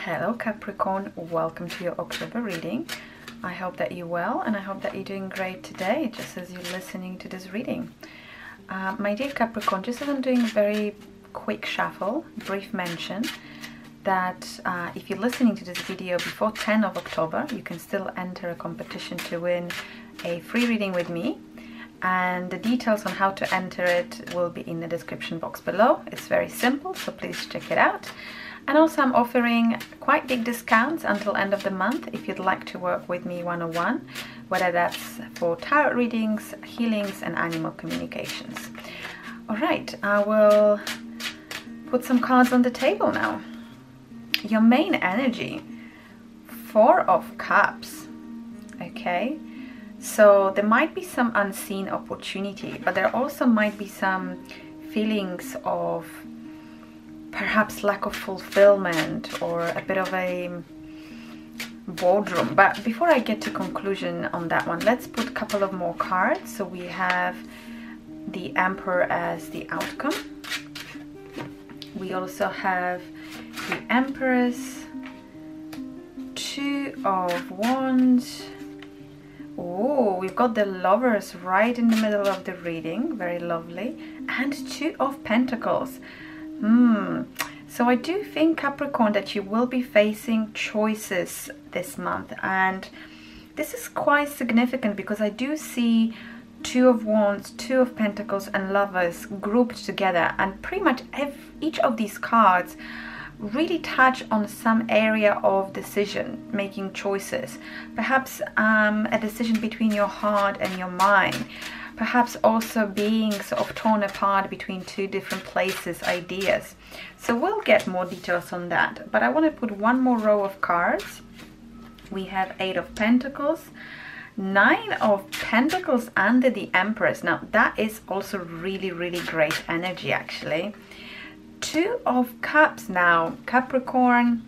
Hello Capricorn, welcome to your October reading. I hope that you're well and I hope that you're doing great today, just as you're listening to this reading. My dear Capricorn, just as I'm doing a very quick shuffle, brief mention that if you're listening to this video before 10 of October, you can still enter a competition to win a free reading with me. And the details on how to enter it will be in the description box below. It's very simple, so please check it out. And also I'm offering quite big discounts until end of the month if you'd like to work with me one-on-one, whether that's for tarot readings, healings and animal communications. Alright, I will put some cards on the table now. Your main energy, 4 of Cups, okay? So there might be some unseen opportunity, but there also might be some feelings of perhaps lack of fulfillment or a bit of a boredom. But before I get to conclusion on that one, let's put a couple of more cards. So we have the Emperor as the outcome. We also have the Empress, 2 of Wands. Oh, we've got the Lovers right in the middle of the reading, very lovely, and 2 of Pentacles. So I do think, Capricorn, that you will be facing choices this month, and this is quite significant because I do see 2 of Wands, 2 of Pentacles and Lovers grouped together, and pretty much each of these cards really touch on some area of decision making choices, perhaps a decision between your heart and your mind, perhaps also being sort of torn apart between 2 different places, ideas. So we'll get more details on that, but I want to put one more row of cards. We have 8 of Pentacles, 9 of Pentacles under the Empress. Now that is also really great energy actually. 2 of Cups now, Capricorn.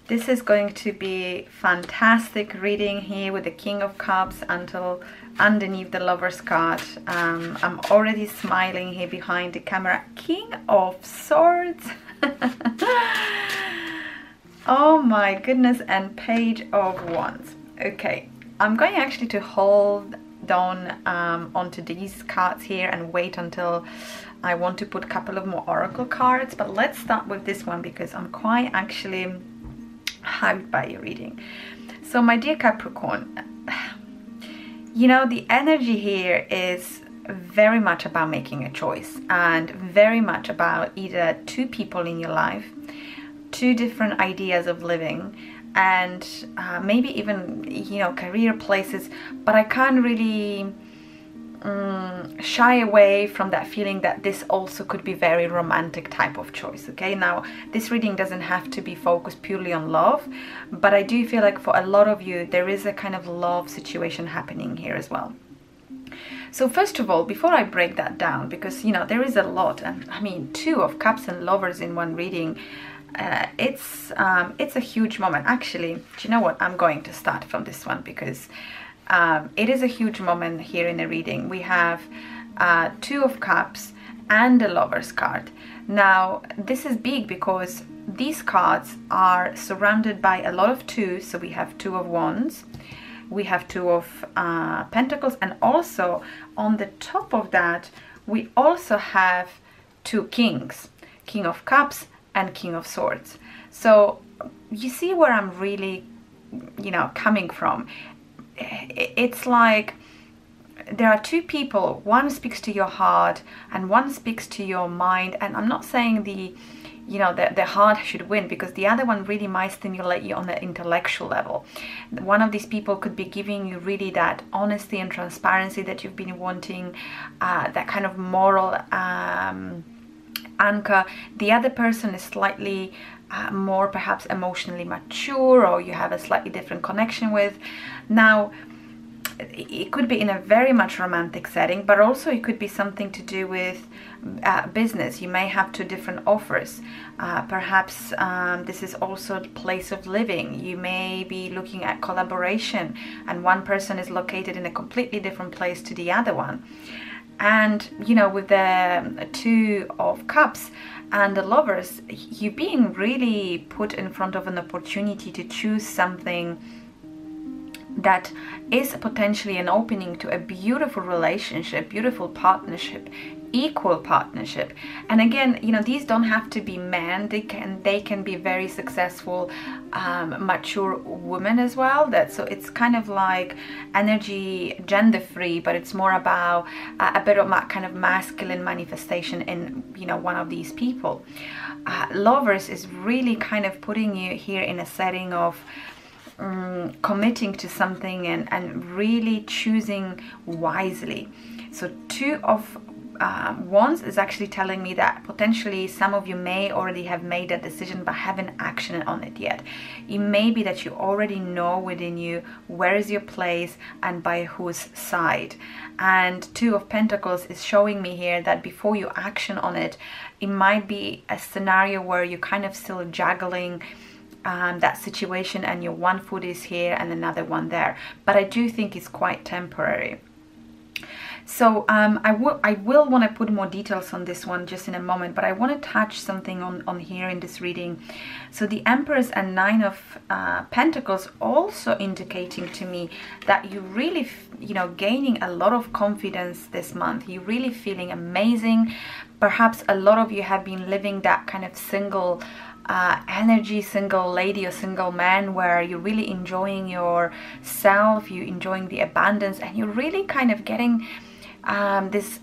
This is going to be fantastic reading here with the King of Cups until underneath the Lovers card. I'm already smiling here behind the camera. King of Swords. Oh my goodness, and Page of Wands. Okay, I'm going actually to hold on onto these cards here and wait until I want to put a couple of more oracle cards, but let's start with this one because I'm quite actually hyped by your reading. So my dear Capricorn, you know, the energy here is very much about making a choice and very much about either 2 people in your life, 2 different ideas of living, and maybe even, you know, career places, but I can't really shy away from that feeling that this also could be very romantic type of choice. Okay, now this reading doesn't have to be focused purely on love, but I do feel like for a lot of you there is a kind of love situation happening here as well. So first of all, before I break that down, because you know there is a lot, and I mean 2 of Cups and Lovers in one reading, it's a huge moment. Actually, do you know what, I'm going to start from this one because it is a huge moment here in the reading. We have 2 of Cups and the Lovers card. Now this is big because these cards are surrounded by a lot of 2s. So we have 2 of Wands, we have 2 of Pentacles, and also on the top of that we also have 2 kings, King of Cups and King of Swords. So you see where I'm really, you know, coming from. It's like there are 2 people, one speaks to your heart and one speaks to your mind, and I'm not saying the heart should win, because the other one really might stimulate you on the intellectual level. One of these people could be giving you really that honesty and transparency that you've been wanting, that kind of moral anchor. The other person is slightly more perhaps emotionally mature, or you have a slightly different connection with. Now it could be in a very much romantic setting, but also it could be something to do with business. You may have 2 different offers. Perhaps this is also a place of living. You may be looking at collaboration and one person is located in a completely different place to the other one. And you know, with the Two of Cups and the Lovers, you being really put in front of an opportunity to choose something that is potentially an opening to a beautiful relationship, beautiful partnership, equal partnership. And again, you know, these don't have to be men, they can be very successful mature women as well. So it's kind of like energy gender free, but it's more about a bit of kind of masculine manifestation in, you know, one of these people. Lovers is really kind of putting you here in a setting of committing to something and really choosing wisely. So Two of Wands is actually telling me that potentially some of you may already have made that decision but haven't actioned on it yet. It may be that you already know within you where is your place and by whose side. And Two of Pentacles is showing me here that before you action on it, it might be a scenario where you're kind of still juggling that situation, and your one foot is here and another one there. But I do think it's quite temporary. So I will want to put more details on this one just in a moment, but I want to touch something on here in this reading. So the Empress and Nine of Pentacles also indicating to me that you really, you know, gaining a lot of confidence this month. You're really feeling amazing. Perhaps a lot of you have been living that kind of single energy, single lady or single man, where you're really enjoying yourself, you're enjoying the abundance, and you're really kind of getting this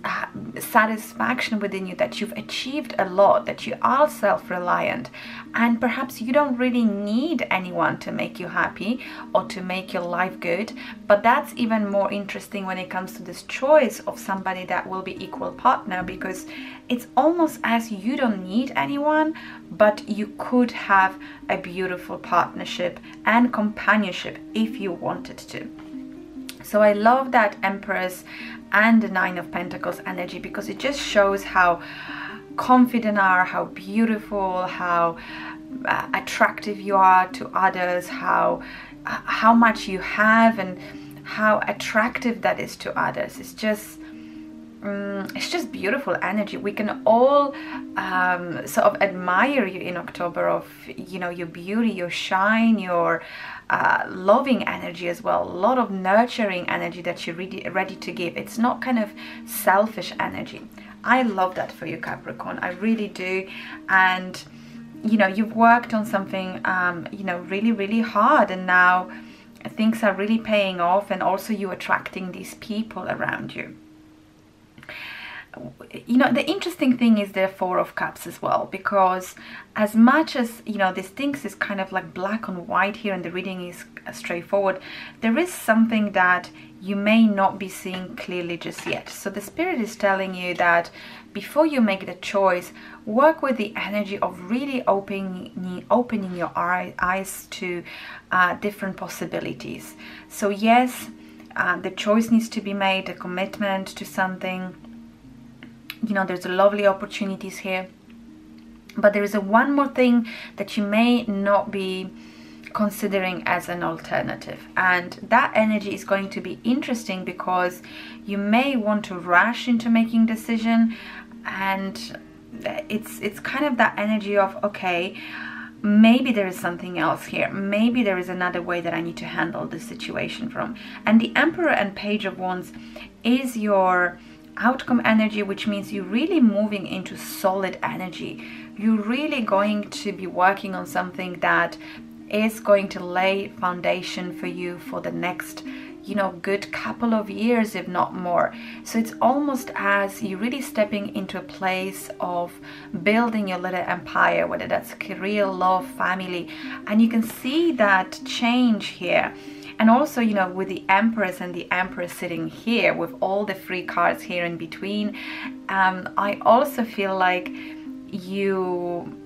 satisfaction within you that you've achieved a lot, that you are self-reliant, and perhaps you don't really need anyone to make you happy or to make your life good. But that's even more interesting when it comes to this choice of somebody that will be equal partner, because it's almost as you don't need anyone, but you could have a beautiful partnership and companionship if you wanted to. So I love that Empress and the Nine of Pentacles energy, because it just shows how confident you are, how beautiful, how attractive you are to others, how much you have, and how attractive that is to others. It's just beautiful energy. We can all sort of admire you in October of, you know, your beauty, your shine, your loving energy as well. A lot of nurturing energy that you're really ready to give. It's not kind of selfish energy. I love that for you, Capricorn. I really do. And you know, you've worked on something you know, really hard, and now things are really paying off, and also you attracting these people around you. You know, the interesting thing is the Four of Cups as well, because as much as, you know, these things is kind of like black on white here and the reading is straightforward, there is something that you may not be seeing clearly just yet. So the Spirit is telling you that before you make the choice, work with the energy of really opening your eyes to different possibilities. So yes, the choice needs to be made, a commitment to something. You know, there's lovely opportunities here, but there is one more thing that you may not be considering as an alternative, and that energy is going to be interesting because you may want to rush into making decision, and it's kind of that energy of, okay, maybe there is something else here, maybe there is another way that I need to handle this situation from. And the Emperor and Page of Wands is your outcome energy, which means you're really moving into solid energy. You're really going to be working on something that is going to lay foundation for you for the next, you know, good couple of years, if not more. So it's almost as you're really stepping into a place of building your little empire, whether that's career, love, family, and you can see that change here. And also, you know, with the Empress and the Emperor sitting here with all the free cards here in between, I also feel like you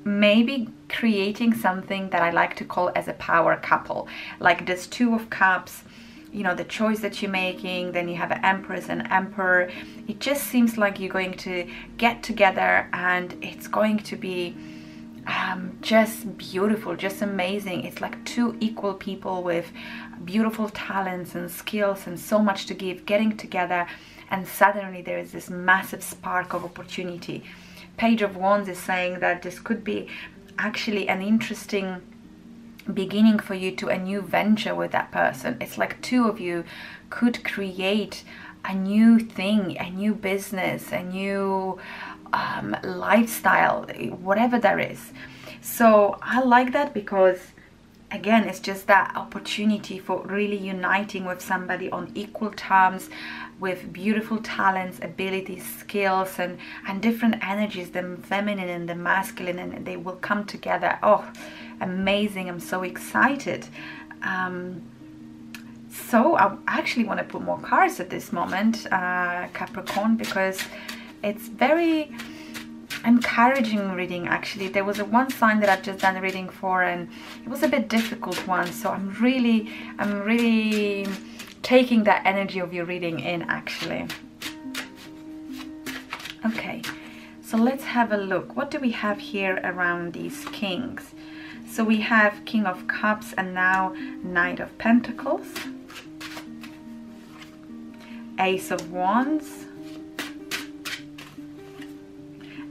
may be creating something that I like to call as a power couple. Like this Two of Cups, you know, the choice that you're making, then you have an Empress and Emperor. It just seems like you're going to get together and it's going to be just beautiful, just amazing. It's like two equal people with beautiful talents and skills and so much to give, getting together and suddenly there is this massive spark of opportunity. Page of Wands is saying that this could be actually an interesting beginning for you to a new venture with that person. It's like two of you could create a new thing, a new business, a new lifestyle, whatever there is. So I like that because, again, it's just that opportunity for really uniting with somebody on equal terms, with beautiful talents, abilities, skills, and different energies, the feminine and the masculine, and they will come together. Oh, amazing. I'm so excited. So I actually want to put more cards at this moment, Capricorn, because it's very encouraging reading. Actually, there was one sign that I've just done a reading for, and it was a bit difficult one, so I'm really taking that energy of your reading in, actually. Okay, so let's have a look. What do we have here around these kings? So we have King of Cups and now Knight of Pentacles, Ace of Wands,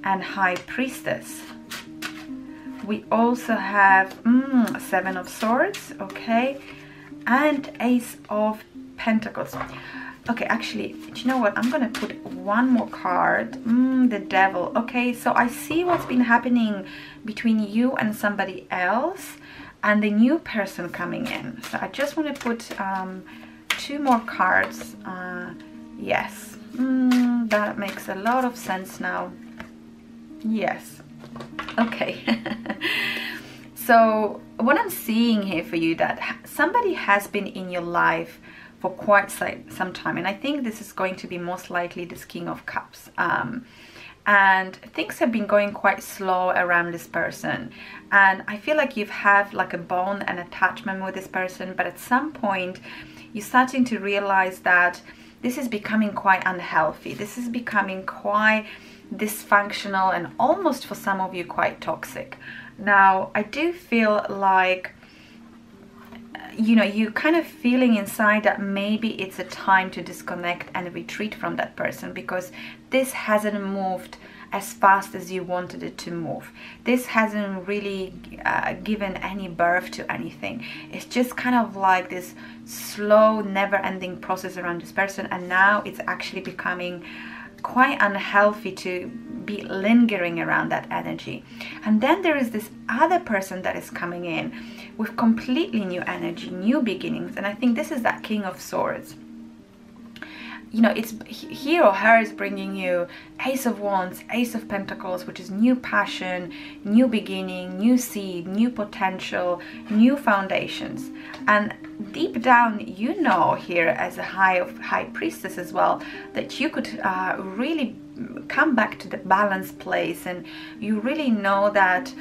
and High Priestess. We also have Seven of Swords, okay, and Ace of Pentacles. Okay, actually, do you know what? I'm gonna put one more card. The Devil. Okay, so I see what's been happening between you and somebody else and the new person coming in. So I just want to put 2 more cards. Yes, that makes a lot of sense now. Yes. Okay. So what I'm seeing here for you, that somebody has been in your life for quite some time, and I think this is going to be most likely this King of Cups, and things have been going quite slow around this person, and I feel like you've had like a bond and attachment with this person, but at some point you're starting to realize that this is becoming quite unhealthy. This is becoming quite dysfunctional and almost for some of you quite toxic. Now I do feel like, you know, you kind of feeling inside that maybe it's a time to disconnect and retreat from that person, because this hasn't moved as fast as you wanted it to move. This hasn't really given any birth to anything. It's just kind of like this slow, never-ending process around this person, and now it's actually becoming quite unhealthy to be lingering around that energy. And then there is this other person that is coming in with completely new energy, new beginnings, and I think this is that King of Swords. You know, it's he or her is bringing you Ace of Wands, Ace of Pentacles, which is new passion, new beginning, new seed, new potential, new foundations. And deep down, you know, here as a High Priestess as well, that you could really come back to the balanced place, and you really know that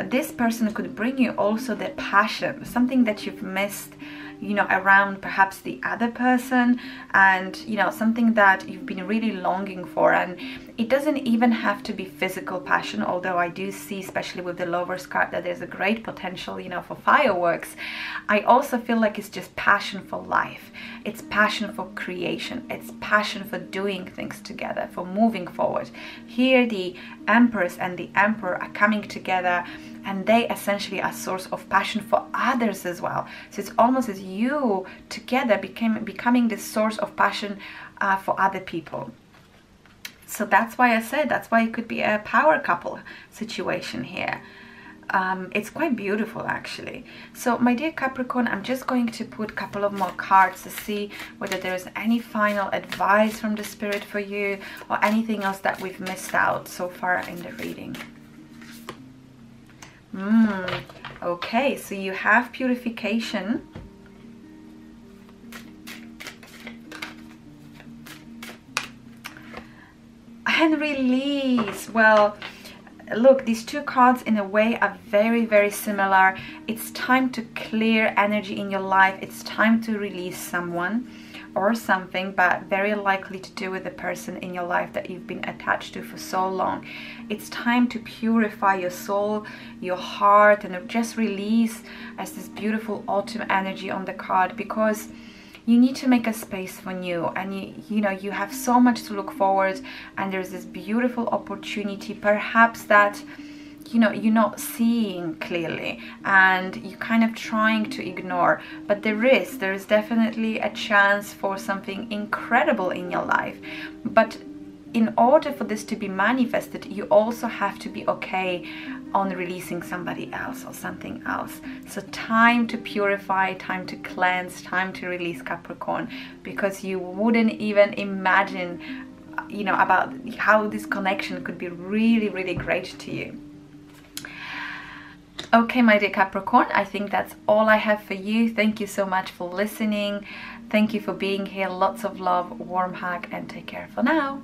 this person could bring you also the passion, something that you've missed, you know, around perhaps the other person, and you know, something that you've been really longing for. And it doesn't even have to be physical passion, although I do see, especially with the Lovers card, that there's a great potential, you know, for fireworks. I also feel like it's just passion for life. It's passion for creation. It's passion for doing things together, for moving forward. Here the Empress and the Emperor are coming together, and they essentially are a source of passion for others as well. So it's almost as you together becoming this source of passion for other people. So that's why I said, that's why it could be a power couple situation here. It's quite beautiful, actually. So my dear Capricorn, I'm just going to put a couple of more cards to see whether there is any final advice from the Spirit for you, or anything else that we've missed out so far in the reading. Okay, so you have purification. And release. Well, look, these two cards in a way are very, very similar. It's time to clear energy in your life. It's time to release someone or something, but very likely to do with the person in your life that you've been attached to for so long. It's time to purify your soul, your heart, and just release as this beautiful autumn energy on the card, because you need to make a space for new, and you know, you have so much to look forward, and there's this beautiful opportunity perhaps that, you know, you're not seeing clearly and you're kind of trying to ignore, but there is definitely a chance for something incredible in your life. But in order for this to be manifested, you also have to be okay on releasing somebody else or something else. So time to purify, time to cleanse, time to release, Capricorn, because you wouldn't even imagine, you know, about how this connection could be really, really great to you. Okay, my dear Capricorn, I think that's all I have for you. Thank you so much for listening. Thank you for being here. Lots of love, warm hug, and take care for now.